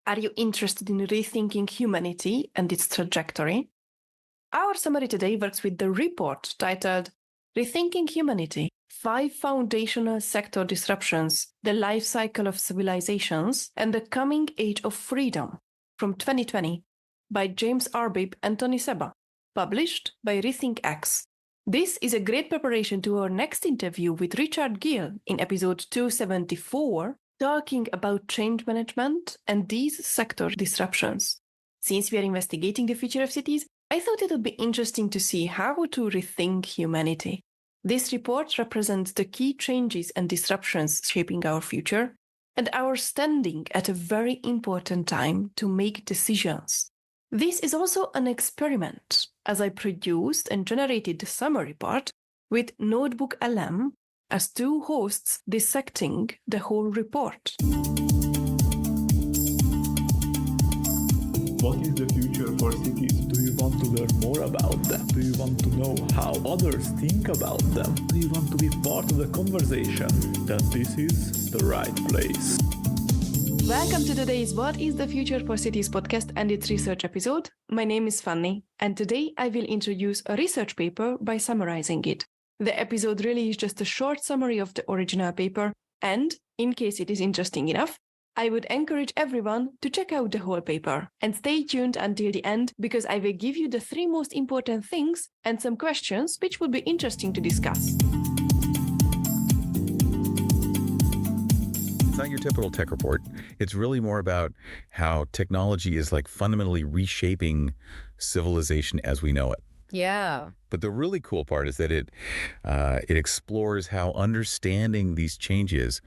Are you interested in rethinking humanity and its trajectory? Our summary today works with the report titled Rethinking Humanity: 5 Foundational Sector Disruptions, the Lifecycle of Civilizations, and the Coming Age of Freedom from 2020 by James Arbib and Seba, published by RethinkX. This is a great preparation to our next interview with Richard Gill in episode 274, talking about change management and these sector disruptions. Since we are investigating the future of cities, I thought it would be interesting to see how to rethink humanity. This report represents the key changes and disruptions shaping our future, and our standing at a very important time to make decisions. This is also an experiment, as I produced and generated the summary part with NotebookLM as 2 hosts dissecting the whole report. What is the future for cities? Do you want to learn more about them? Do you want to know how others think about them? Do you want to be part of the conversation? Then this is the right place. Welcome to today's What is the Future for Cities podcast and its research episode. My name is Fanny, and today I will introduce a research paper by summarizing it. The episode really is just a short summary of the original paper, and in case it is interesting enough, I would encourage everyone to check out the whole paper and stay tuned until the end, because I will give you the 3 most important things and some questions which would be interesting to discuss. It's not your typical tech report. It's really more about how technology is like fundamentally reshaping civilization as we know it. Yeah. But the really cool part is that it explores how understanding these changes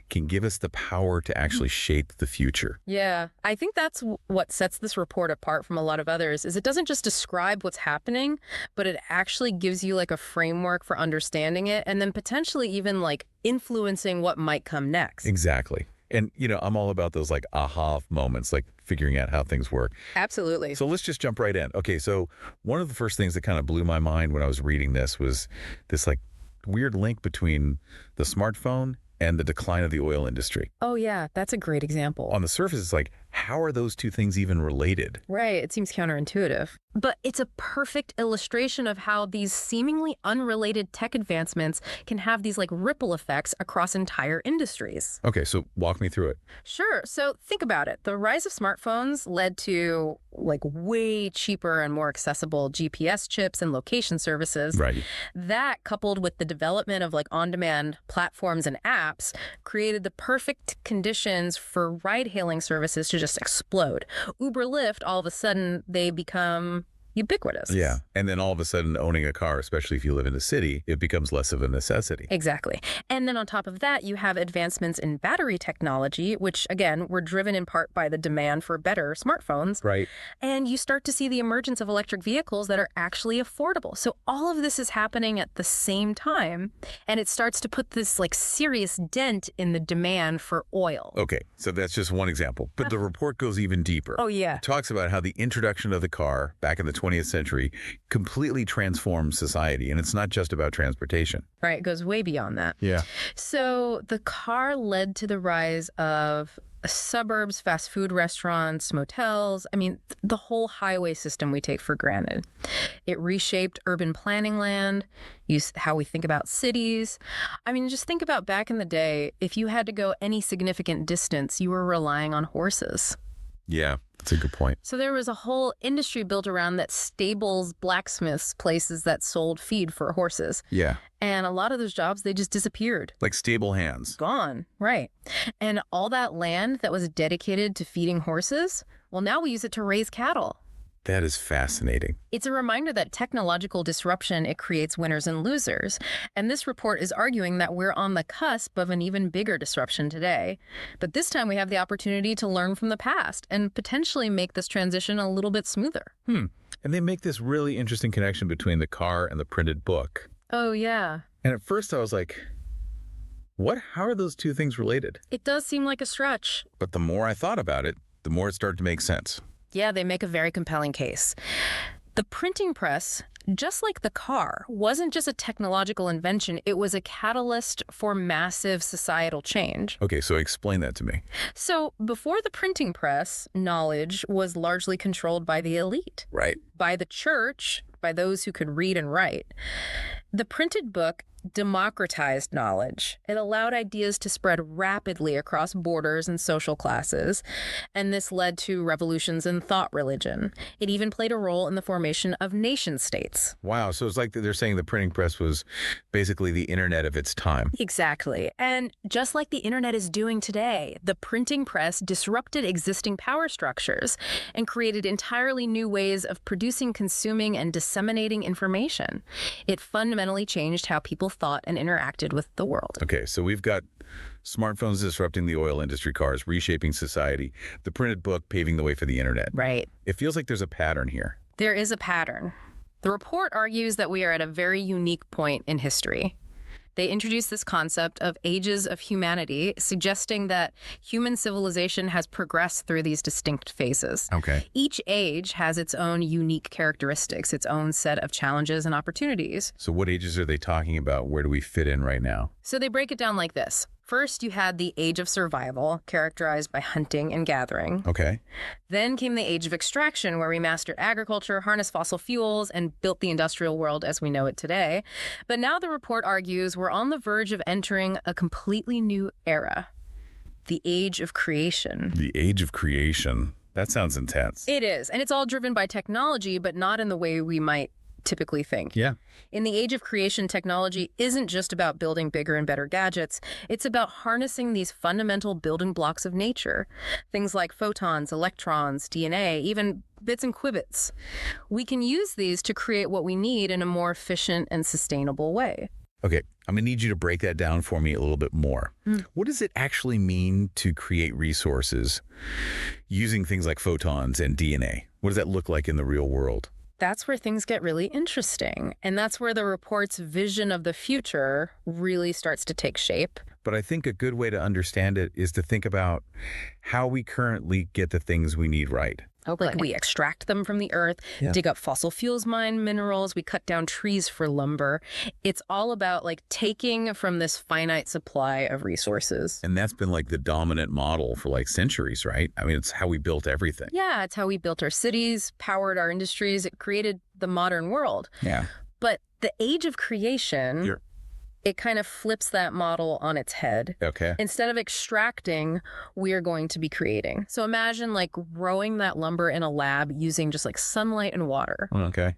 can give us the power to actually shape the future. Yeah. I think that's what sets this report apart from a lot of others, is it doesn't just describe what's happening, but it actually gives you like a framework for understanding it and then potentially even like influencing what might come next. Exactly. And, I'm all about those like aha moments, like figuring out how things work. Absolutely. So let's just jump right in. Okay, so one of the first things that kind of blew my mind when I was reading this was this like weird link between the smartphone and the decline of the oil industry. Oh, yeah. That's a great example. On the surface, it's like, how are those two things even related? Right. It seems counterintuitive. But it's a perfect illustration of how these seemingly unrelated tech advancements can have these like ripple effects across entire industries. Okay, so walk me through it. Sure. So think about it. The rise of smartphones led to like way cheaper and more accessible GPS chips and location services. Right. That, coupled with the development of like on-demand platforms and apps, created the perfect conditions for ride-hailing services to just explode. Uber, Lyft, all of a sudden, they become ubiquitous. Yeah. And then all of a sudden owning a car, especially if you live in a city, it becomes less of a necessity. Exactly. And then on top of that, you have advancements in battery technology, which again, were driven in part by the demand for better smartphones. Right. And you start to see the emergence of electric vehicles that are actually affordable. So all of this is happening at the same time, and it starts to put this like serious dent in the demand for oil. Okay. So that's just one example. But the report goes even deeper. Oh, yeah. It talks about how the introduction of the car back in the 20th century completely transformed society. And it's not just about transportation. Right. It goes way beyond that. Yeah. So the car led to the rise of suburbs, fast food restaurants, motels. I mean, the whole highway system we take for granted. It reshaped urban planning land, how we think about cities. I mean, just think about back in the day, if you had to go any significant distance, you were relying on horses. Yeah, that's a good point. So there was a whole industry built around that: stables, blacksmiths, places that sold feed for horses. Yeah. And a lot of those jobs, they just disappeared. Like stable hands. Gone. Right. And all that land that was dedicated to feeding horses, well, now we use it to raise cattle. That is fascinating. It's a reminder that technological disruption, it creates winners and losers. And this report is arguing that we're on the cusp of an even bigger disruption today. But this time we have the opportunity to learn from the past and potentially make this transition a little bit smoother. And they make this really interesting connection between the car and the printed book. Oh, yeah. And at first I was like, what? How are those two things related? It does seem like a stretch. But the more I thought about it, the more it started to make sense. Yeah, they make a very compelling case. The printing press, just like the car, wasn't just a technological invention, it was a catalyst for massive societal change. Okay, so explain that to me. So before the printing press, knowledge was largely controlled by the elite, Right. by the church, by those who could read and write. The printed book democratized knowledge. It allowed ideas to spread rapidly across borders and social classes, and this led to revolutions in thought religion. It even played a role in the formation of nation states. Wow, so it's like they're saying the printing press was basically the internet of its time. Exactly. And just like the internet is doing today, the printing press disrupted existing power structures and created entirely new ways of producing, consuming, and disseminating information. It fundamentally changed how people thought and interacted with the world. Okay, so we've got smartphones disrupting the oil industry, cars reshaping society, the printed book paving the way for the internet. Right. It feels like there's a pattern here. There is a pattern. The report argues that we are at a very unique point in history. They introduce this concept of ages of humanity, suggesting that human civilization has progressed through these distinct phases. Okay. Each age has its own unique characteristics, its own set of challenges and opportunities. So what ages are they talking about? Where do we fit in right now? So they break it down like this. First, you had the age of survival, characterized by hunting and gathering. Okay. Then came the age of extraction, where we mastered agriculture, harnessed fossil fuels, and built the industrial world as we know it today. But now the report argues we're on the verge of entering a completely new era, the age of creation. The age of creation. That sounds intense. It is, and it's all driven by technology, but not in the way we might typically think. Yeah. In the age of creation, technology isn't just about building bigger and better gadgets. It's about harnessing these fundamental building blocks of nature. Things like photons, electrons, DNA, even bits and qubits. We can use these to create what we need in a more efficient and sustainable way. Okay, I'm going to need you to break that down for me a little bit more. What does it actually mean to create resources using things like photons and DNA? What does that look like in the real world? That's where things get really interesting. And that's where the report's vision of the future really starts to take shape. But I think a good way to understand it is to think about how we currently get the things we need right. Like we extract them from the earth, dig up fossil fuels, mine minerals, we cut down trees for lumber. It's all about like taking from this finite supply of resources. And that's been like the dominant model for like centuries, right? I mean, it's how we built everything. Yeah, it's how we built our cities, powered our industries. It created the modern world. Yeah. But the age of creation, it kind of flips that model on its head. Okay. Instead of extracting, we're going to be creating. So imagine like growing that lumber in a lab using just like sunlight and water. Okay.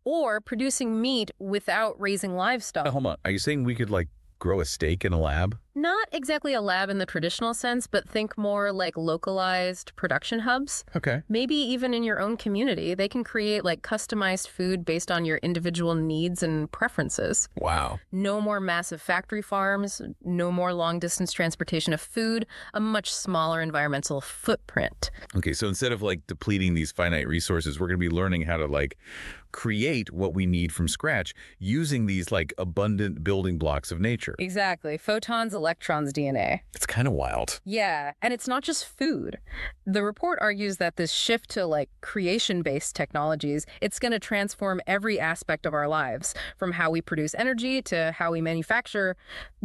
Or producing meat without raising livestock. Hold on. Are you saying we could like grow a steak in a lab? Not exactly a lab in the traditional sense, but think more like localized production hubs. Okay. Maybe even in your own community, they can create like customized food based on your individual needs and preferences. Wow. No more massive factory farms, no more long distance transportation of food, a much smaller environmental footprint. Okay, so instead of like depleting these finite resources, we're going to be learning how to like create what we need from scratch using these like abundant building blocks of nature. Exactly. Photons, electrons, DNA. It's kind of wild. Yeah, and it's not just food. The report argues that this shift to like creation-based technologies, it's going to transform every aspect of our lives, from how we produce energy to how we manufacture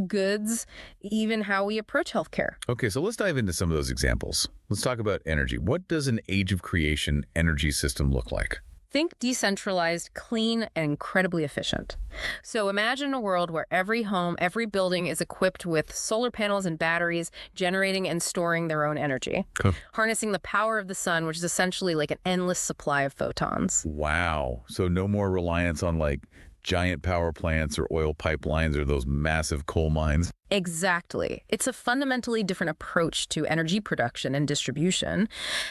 goods, even how we approach healthcare. Okay, so let's dive into some of those examples. Let's talk about energy. What does an age of creation energy system look like? Think decentralized, clean, and incredibly efficient. So imagine a world where every home, every building is equipped with solar panels and batteries, generating and storing their own energy, harnessing the power of the sun, which is essentially like an endless supply of photons. Wow. So no more reliance on like giant power plants or oil pipelines or those massive coal mines. Exactly. It's a fundamentally different approach to energy production and distribution.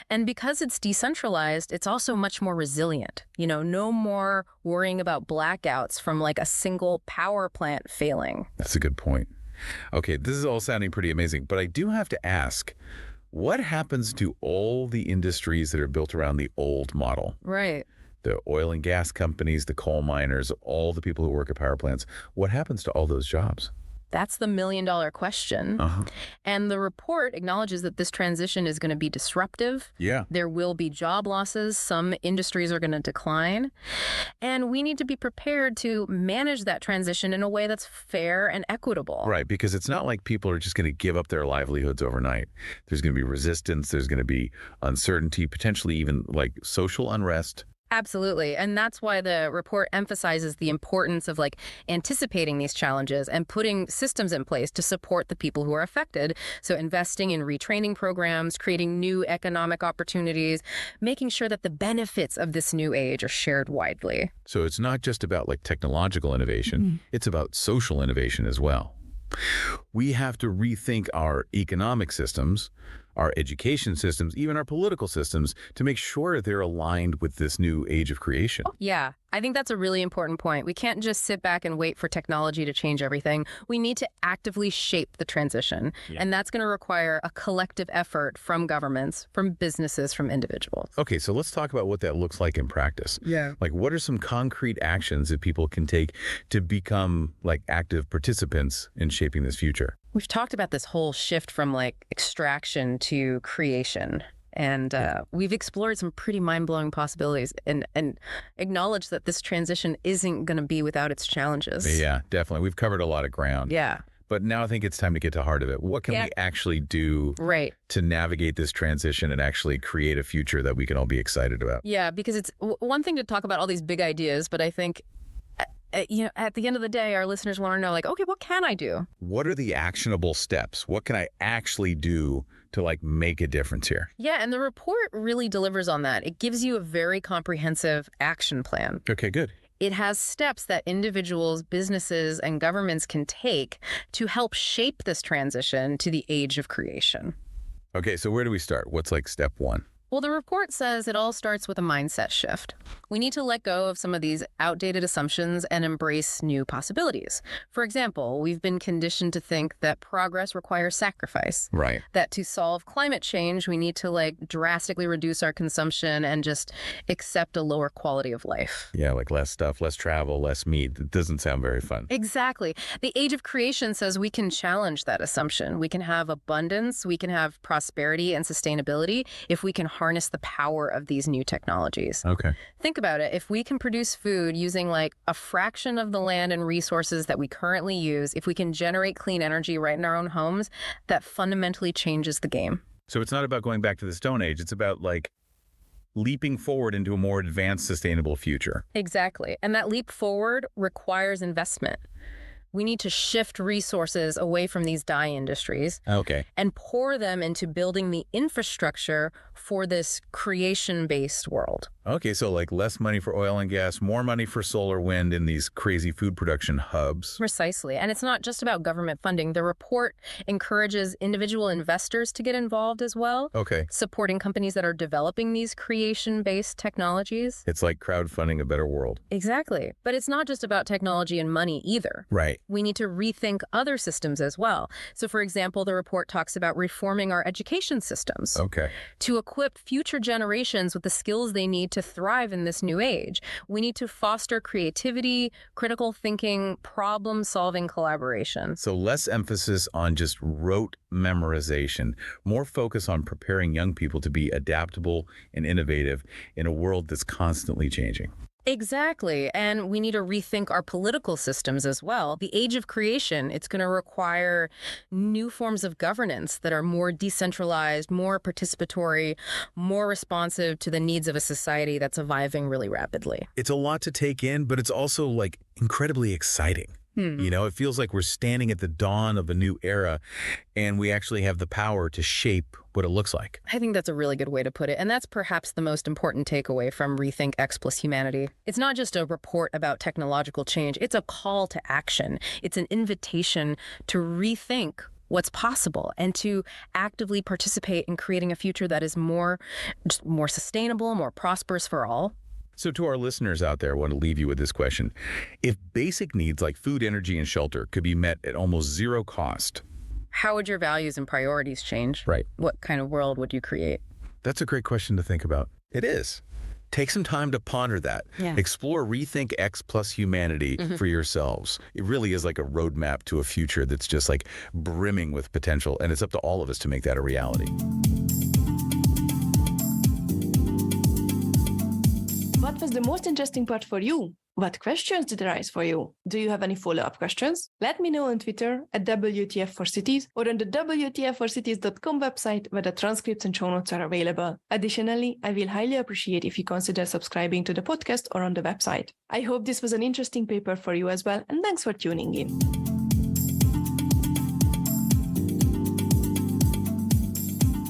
And because it's decentralized, it's also much more resilient. You know, no more worrying about blackouts from like a single power plant failing. That's a good point. Okay, this is all sounding pretty amazing, but I do have to ask, what happens to all the industries that are built around the old model? Right. The oil and gas companies, the coal miners, all the people who work at power plants. What happens to all those jobs? That's the million-dollar question. And the report acknowledges that this transition is going to be disruptive. Yeah. There will be job losses. Some industries are going to decline. And we need to be prepared to manage that transition in a way that's fair and equitable. Right, because it's not like people are just going to give up their livelihoods overnight. There's going to be resistance. There's going to be uncertainty, potentially even like social unrest. Absolutely. And that's why the report emphasizes the importance of anticipating these challenges and putting systems in place to support the people who are affected. So investing in retraining programs, creating new economic opportunities, making sure that the benefits of this new age are shared widely. So it's not just about technological innovation. It's about social innovation as well. We have to rethink our economic systems, our education systems, even our political systems to make sure they're aligned with this new age of creation. Yeah, I think that's a really important point. We can't just sit back and wait for technology to change everything. We need to actively shape the transition. And that's going to require a collective effort from governments, from businesses, from individuals. Okay, so let's talk about what that looks like in practice. Yeah. What are some concrete actions that people can take to become active participants in shaping this future? We've talked about this whole shift from extraction to creation. And we've explored some pretty mind-blowing possibilities and acknowledged that this transition isn't going to be without its challenges. Yeah, definitely. We've covered a lot of ground. Yeah. But now I think it's time to get to the heart of it. What can we actually do to navigate this transition and actually create a future that we can all be excited about? Yeah, because it's one thing to talk about all these big ideas, but I think at the end of the day, our listeners want to know, okay, what can I do? What are the actionable steps? What can I actually do to make a difference here? Yeah, and the report really delivers on that. It gives you a very comprehensive action plan. Okay, good. It has steps that individuals, businesses, and governments can take to help shape this transition to the age of creation. Okay, so where do we start? What's step one? Well, the report says it all starts with a mindset shift. We need to let go of some of these outdated assumptions and embrace new possibilities. For example, we've been conditioned to think that progress requires sacrifice. Right. That to solve climate change, we need to drastically reduce our consumption and just accept a lower quality of life. Yeah, less stuff, less travel, less meat. It doesn't sound very fun. Exactly. The age of creation says we can challenge that assumption. We can have abundance, we can have prosperity and sustainability if we can harness the power of these new technologies. Okay. Think about it. If we can produce food using a fraction of the land and resources that we currently use, if we can generate clean energy right in our own homes, that fundamentally changes the game. So it's not about going back to the Stone Age. It's about leaping forward into a more advanced, sustainable future. Exactly. And that leap forward requires investment. We need to shift resources away from these dying industries and pour them into building the infrastructure for this creation-based world. Okay, so less money for oil and gas, more money for solar, wind in these crazy food production hubs. Precisely. And it's not just about government funding. The report encourages individual investors to get involved as well. Okay. Supporting companies that are developing these creation-based technologies. It's like crowdfunding a better world. Exactly. But it's not just about technology and money either. Right. We need to rethink other systems as well. So, for example, the report talks about reforming our education systems. Okay. To equip future generations with the skills they need to thrive in this new age. We need to foster creativity, critical thinking, problem-solving collaboration. So less emphasis on just rote memorization, more focus on preparing young people to be adaptable and innovative in a world that's constantly changing. Exactly. And we need to rethink our political systems as well. The age of creation, it's going to require new forms of governance that are more decentralized, more participatory, more responsive to the needs of a society that's evolving really rapidly. It's a lot to take in, but it's also incredibly exciting. It feels like we're standing at the dawn of a new era, and we actually have the power to shape what it looks like. I think that's a really good way to put it. And that's perhaps the most important takeaway from RethinkX plus Humanity. It's not just a report about technological change. It's a call to action. It's an invitation to rethink what's possible and to actively participate in creating a future that is more sustainable, more prosperous for all. So to our listeners out there, I want to leave you with this question. If basic needs like food, energy, and shelter could be met at almost zero cost, how would your values and priorities change? Right. What kind of world would you create? That's a great question to think about. It is. Take some time to ponder that. Yeah. Explore RethinkX plus humanity for yourselves. It really is like a roadmap to a future that's just like brimming with potential, and it's up to all of us to make that a reality. What was the most interesting part for you? What questions did arise for you? Do you have any follow-up questions? Let me know on Twitter at WTF4Cities or on the WTF4Cities.com website where the transcripts and show notes are available. Additionally, I will highly appreciate if you consider subscribing to the podcast or on the website. I hope this was an interesting paper for you as well, and thanks for tuning in.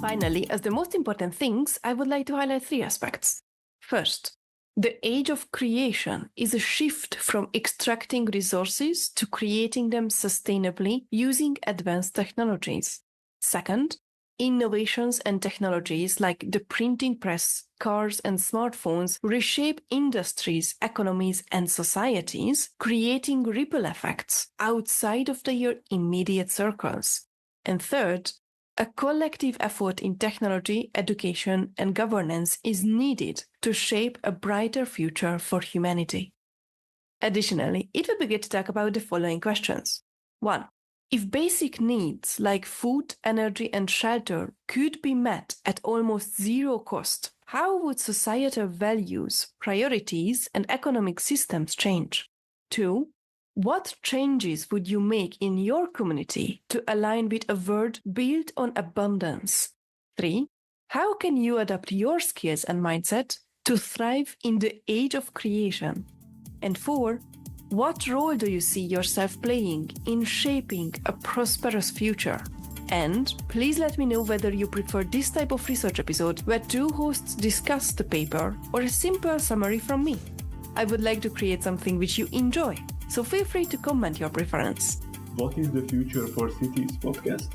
Finally, as the most important things, I would like to highlight 3 aspects. First, the age of creation is a shift from extracting resources to creating them sustainably using advanced technologies. Second, innovations and technologies like the printing press, cars, and smartphones reshape industries, economies, and societies, creating ripple effects outside of their immediate circles. And third, a collective effort in technology, education, and governance is needed to shape a brighter future for humanity. Additionally, it would be good to talk about the following questions. 1. If basic needs like food, energy, and shelter could be met at almost zero cost, how would societal values, priorities, and economic systems change? 2. What changes would you make in your community to align with a world built on abundance? 3. How can you adapt your skills and mindset to thrive in the age of creation? And 4. What role do you see yourself playing in shaping a prosperous future? And please let me know whether you prefer this type of research episode where 2 hosts discuss the paper or a simple summary from me. I would like to create something which you enjoy. So feel free to comment your preference. What is the Future for Cities podcast?